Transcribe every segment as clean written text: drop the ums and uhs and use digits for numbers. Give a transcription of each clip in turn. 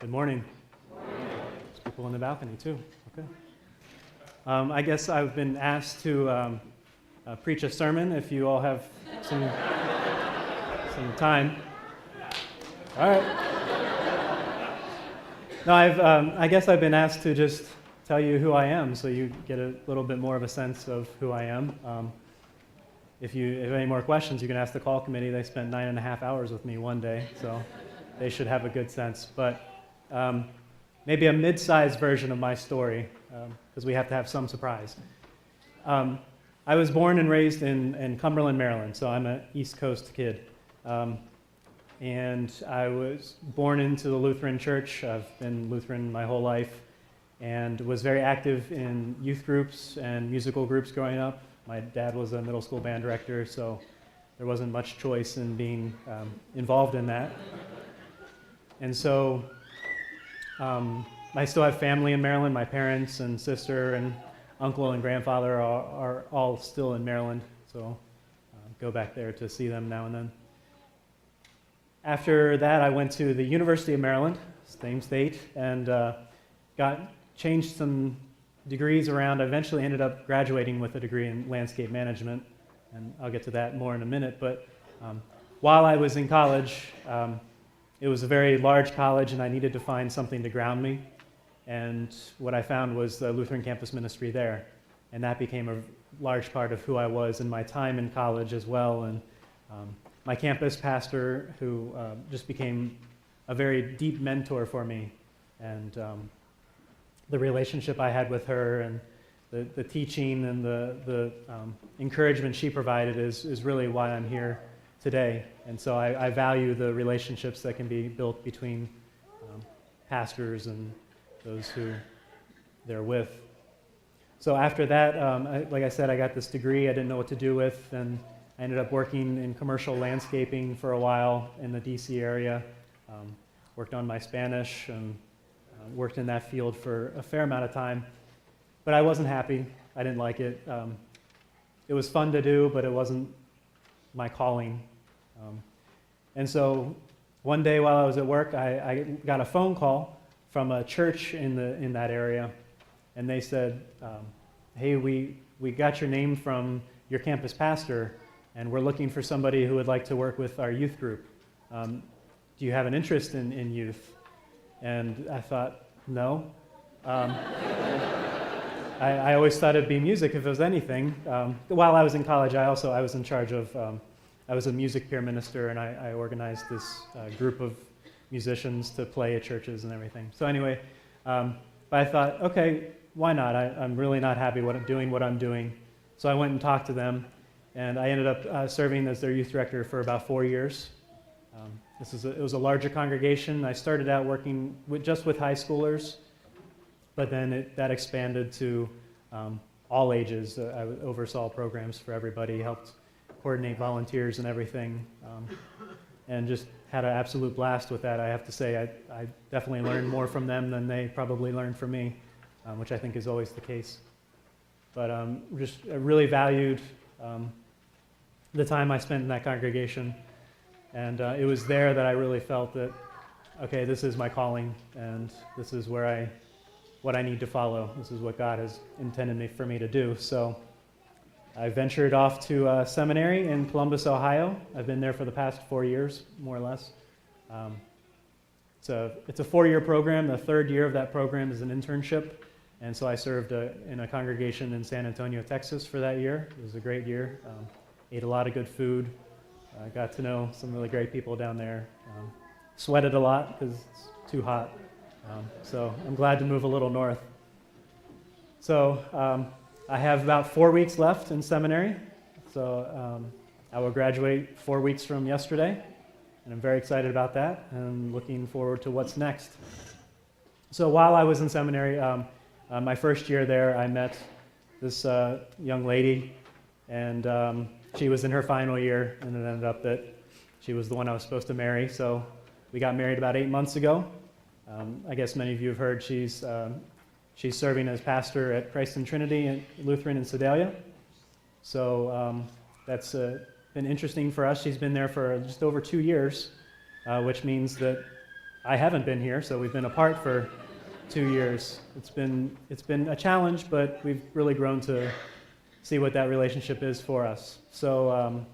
Good morning. There's people in the balcony too. Okay. I guess I've been asked to preach a sermon if you all have some time. All right. No, I guess I've been asked to just tell you who I am, so you get a little bit more of a sense of who I am. If you have any more questions, you can ask the call committee. They spent 9.5 hours with me one day, so they should have a good sense. But maybe a mid-sized version of my story, because we have to have some surprise. I was born and raised in Cumberland, Maryland, so I'm an East Coast kid. And I was born into the Lutheran Church. I've been Lutheran my whole life, and was very active in youth groups and musical groups growing up. My dad was a middle school band director, so there wasn't much choice in being involved in that. And so I still have family in Maryland. My parents and sister and uncle and grandfather are all still in Maryland, so go back there to see them now and then. After that, I went to the University of Maryland, same state, and changed some degrees around. I eventually ended up graduating with a degree in landscape management, and I'll get to that more in a minute. But while I was in college, it was a very large college, and I needed to find something to ground me. And what I found was the Lutheran campus ministry there, and that became a large part of who I was in my time in college as well. And my campus pastor, who just became a very deep mentor for me, and the relationship I had with her and the teaching and the encouragement she provided is really why I'm here today. And so I value the relationships that can be built between pastors and those who they're with. So after that, like I said, I got this degree I didn't know what to do with, and I ended up working in commercial landscaping for a while in the DC area, worked on my Spanish, and worked in that field for a fair amount of time. But I wasn't happy. I didn't like it. It was fun to do, but it wasn't my calling. And so one day while I was at work, I got a phone call from a church in that area, and they said, hey, we got your name from your campus pastor, and we're looking for somebody who would like to work with our youth group. Do you have an interest in youth? And I thought, no. I always thought it'd be music if it was anything. While I was in college, I was in charge of, I was a music peer minister, and I organized this group of musicians to play at churches and everything. So anyway, but I thought, okay, why not? I'm really not happy doing what I'm doing. So I went and talked to them, and I ended up serving as their youth director for about 4 years. It was a larger congregation. I started out working just with high schoolers, but then that expanded to all ages. I oversaw programs for everybody, helped coordinate volunteers and everything, and just had an absolute blast with that. I have to say, I definitely learned more from them than they probably learned from me, which I think is always the case. But I really valued the time I spent in that congregation. And it was there that I really felt that, okay, this is my calling, and this is what I need to follow. This is what God has intended for me to do. So I ventured off to seminary in Columbus, Ohio. I've been there for the past 4 years, more or less. It's a 4-year program. The third year of that program is an internship. And so I served in a congregation in San Antonio, Texas for that year. It was a great year. Ate a lot of good food. I got to know some really great people down there. Sweated a lot because it's too hot. So I'm glad to move a little north. So I have about 4 weeks left in seminary. So I will graduate 4 weeks from yesterday. And I'm very excited about that and looking forward to what's next. So while I was in seminary, my first year there, I met this young lady, and she was in her final year, and it ended up that she was the one I was supposed to marry. So we got married about 8 months ago. I guess many of you have heard she's serving as pastor at Christ and Trinity Lutheran in Sedalia. So that's been interesting for us. She's been there for just over 2 years, which means that I haven't been here, so we've been apart for 2 years. It's been a challenge, but we've really grown to see what that relationship is for us. So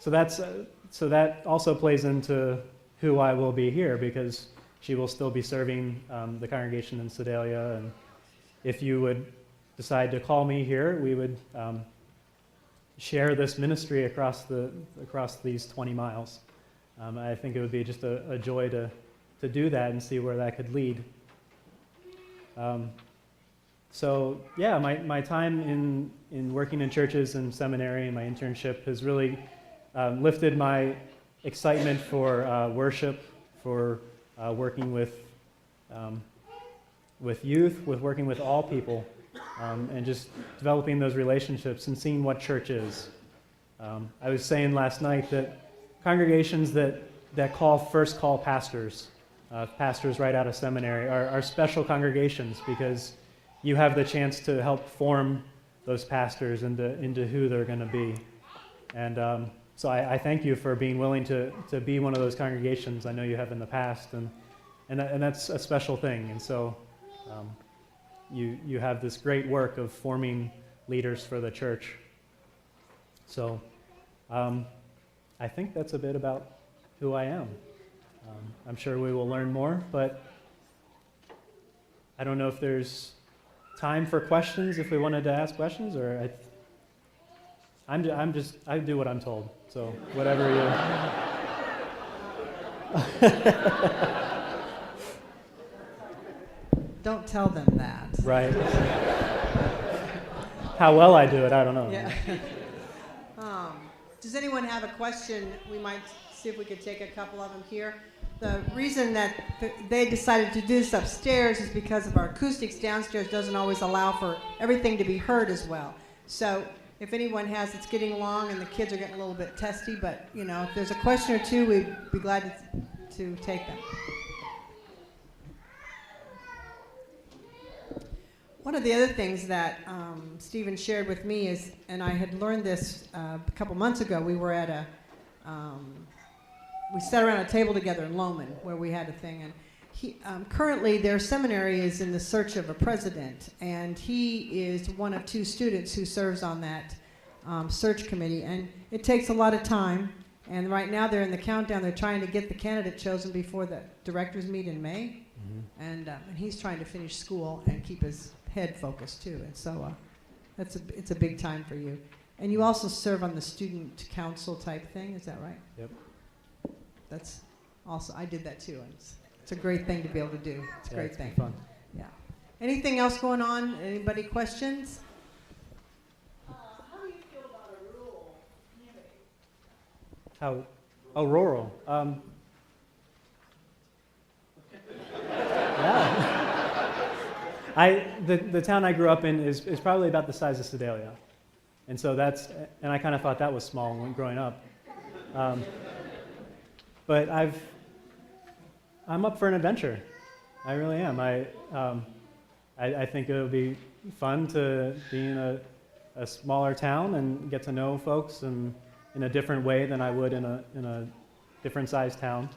that also plays into who I will be here, because she will still be serving the congregation in Sedalia, and if you would decide to call me here, we would share this ministry across these 20 miles. I think it would be just a joy to do that and see where that could lead. So yeah, my time in working in churches and seminary and my internship has really lifted my excitement for worship, for working with youth, with working with all people, and just developing those relationships and seeing what church is. I was saying last night that congregations that first call pastors right out of seminary are special congregations, because you have the chance to help form those pastors into who they're going to be. And so I thank you for being willing to be one of those congregations. I know you have in the past, and that's a special thing. And so you have this great work of forming leaders for the church. So I think that's a bit about who I am. I'm sure we will learn more, but I don't know if there's time for questions, if we wanted to ask questions, or I do what I'm told, so whatever you... Don't tell them that. Right. How well I do it, I don't know. Yeah. Does anyone have a question? We might see if we could take a couple of them here. The reason that they decided to do this upstairs is because of our acoustics. Downstairs doesn't always allow for everything to be heard as well. So if anyone has, it's getting long and the kids are getting a little bit testy, but if there's a question or two, we'd be glad to take them. One of the other things that Stephen shared with me is, and I had learned this a couple months ago, we were at we sat around a table together in Lowman where we had a thing, and currently their seminary is in the search of a president, and he is one of 2 students who serves on that search committee, and it takes a lot of time, and right now they're in the countdown. They're trying to get the candidate chosen before the directors meet in May, and he's trying to finish school and keep his head focused too, and so it's a big time for you. And you also serve on the student council type thing, is that right? Yep. That's also, I did that too, and it's a great thing to be able to do. It's a great thing. Fun. Yeah. Anything else going on? Anybody questions? How do you feel about a rural community? Rural. Yeah. The town I grew up in is probably about the size of Sedalia, and so and I kind of thought that was small when growing up. But I'm up for an adventure. I really am. I think it'll be fun to be in a smaller town and get to know folks in a different way than I would in a different sized town.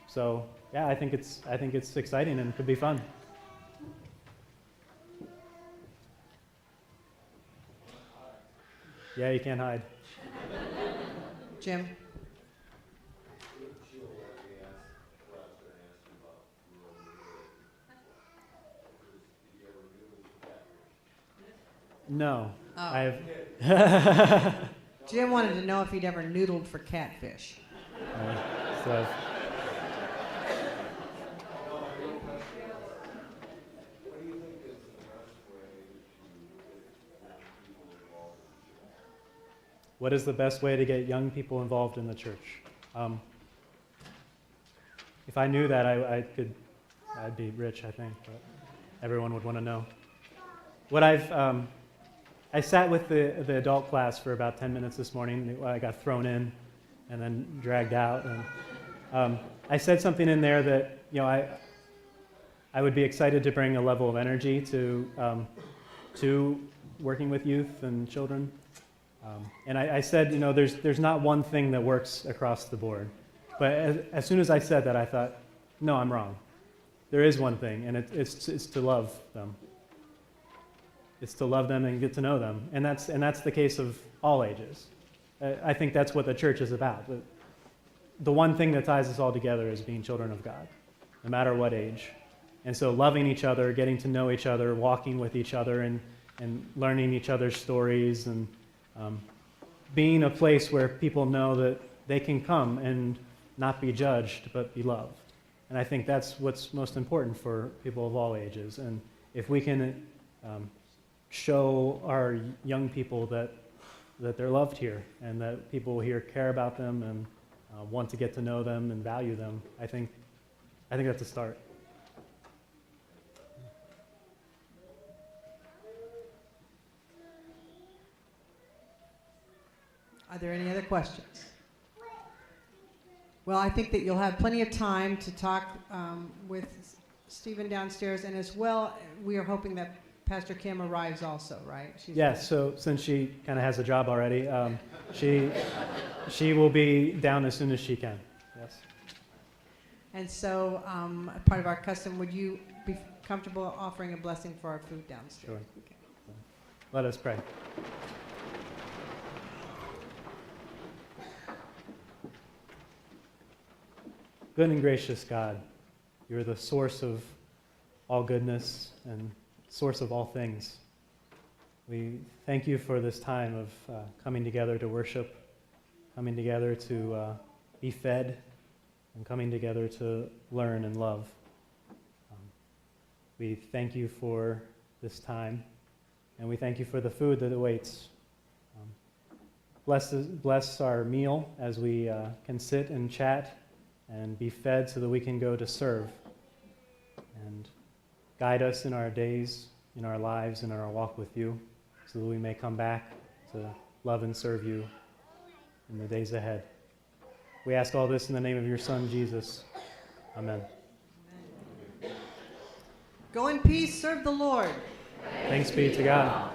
So yeah, I think it's exciting and could be fun. Yeah, you can't hide. Jim? No. Oh. I've Jim wanted to know if he'd ever noodled for catfish. so what is the best way to get young people involved in the church? If I knew that, I'd be rich, I think, but everyone would want to know. What I sat with the adult class for about 10 minutes this morning. I got thrown in and then dragged out. And I said something in there that, I would be excited to bring a level of energy to working with youth and children. And I said, there's not one thing that works across the board. But as soon as I said that, I thought, no, I'm wrong. There is one thing, and it's to love them. It's to love them and get to know them, and that's the case of all ages. I think that's what the church is about. The one thing that ties us all together is being children of God, no matter what age. And so loving each other, getting to know each other, walking with each other, and learning each other's stories, and being a place where people know that they can come and not be judged, but be loved. And I think that's what's most important for people of all ages. And if we can show our young people that they're loved here, and that people here care about them and want to get to know them and value them, I think that's a start. Are there any other questions? Well, I think that you'll have plenty of time to talk with Stephen downstairs, and as well, we are hoping that Pastor Kim arrives also, right? Yes, so since she kind of has a job already, she will be down as soon as she can, yes. And so, part of our custom, would you be comfortable offering a blessing for our food downstairs? Sure. Okay. Let us pray. Good and gracious God, you're the source of all goodness and source of all things. We thank you for this time of coming together to worship, coming together to be fed, and coming together to learn and love. We thank you for this time, and we thank you for the food that awaits. Bless our meal as we can sit and chat and be fed so that we can go to serve. And guide us in our days, in our lives, in our walk with you, so that we may come back to love and serve you in the days ahead. We ask all this in the name of your Son, Jesus. Amen. Go in peace, serve the Lord. Thanks be to God.